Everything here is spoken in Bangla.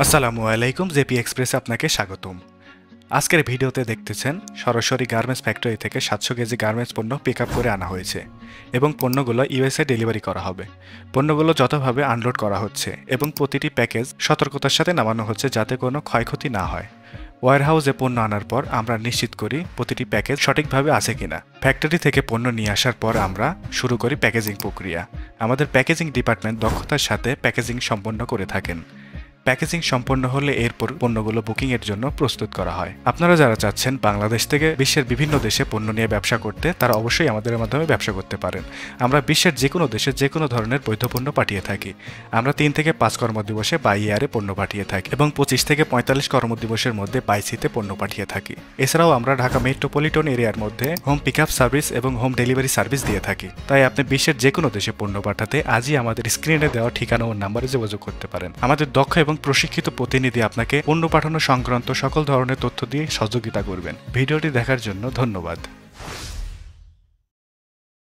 আসসালামু আলাইকুম, জেপি এক্সপ্রেসে আপনাকে স্বাগতম। আজকের ভিডিওতে দেখতেছেন সরাসরি গার্মেন্টস ফ্যাক্টরি থেকে 700 কেজি গার্মেন্টস পণ্য পিক আপ করে আনা হয়েছে এবং পণ্যগুলো ইউএসএ ডেলিভারি করা হবে। পণ্যগুলো যথাভাবে আনলোড করা হচ্ছে এবং প্রতিটি প্যাকেজ সতর্কতার সাথে নামানো হচ্ছে যাতে কোনো ক্ষয়ক্ষতি না হয়। ওয়্যারহাউসে পণ্য আনার পর আমরা নিশ্চিত করি প্রতিটি প্যাকেজ সঠিকভাবে আছে কিনা। ফ্যাক্টরি থেকে পণ্য নিয়ে আসার পর আমরা শুরু করি প্যাকেজিং প্রক্রিয়া। আমাদের প্যাকেজিং ডিপার্টমেন্ট দক্ষতার সাথে প্যাকেজিং সম্পন্ন করে থাকেন। প্যাকেজিং সম্পন্ন হলে এরপর পণ্যগুলো বুকিংয়ের জন্য প্রস্তুত করা হয়। আপনারা যারা চাচ্ছেন বাংলাদেশ থেকে বিশ্বের বিভিন্ন দেশে পণ্য নিয়ে ব্যবসা করতে, তারা অবশ্যই আমাদের মাধ্যমে ব্যবসা করতে পারেন। আমরা বিশ্বের যে কোনো দেশে যে কোনো ধরনের বৈধ পণ্য পাঠিয়ে থাকি। আমরা 3 থেকে 5 কর্মদিবসে বাই এয়ারে পণ্য পাঠিয়ে থাকি এবং 25 থেকে 45 কর্মদিবসের মধ্যে বাই সিতে পণ্য পাঠিয়ে থাকি। এছাড়াও আমরা ঢাকা মেট্রোপলিটন এরিয়ার মধ্যে হোম পিক আপ সার্ভিস এবং হোম ডেলিভারি সার্ভিস দিয়ে থাকি। তাই আপনি বিশ্বের যে কোনো দেশে পণ্য পাঠাতে আজই আমাদের স্ক্রিনে দেওয়া ঠিকানা ও নাম্বারে যোগাযোগ করতে পারেন। আমাদের দক্ষ এবং প্রশিক্ষিত প্রতিনিধি আপনাকে পণ্য পাঠানো সংক্রান্ত সকল ধরনের তথ্য দিয়ে সহযোগিতা করবেন। ভিডিওটি দেখার জন্য ধন্যবাদ।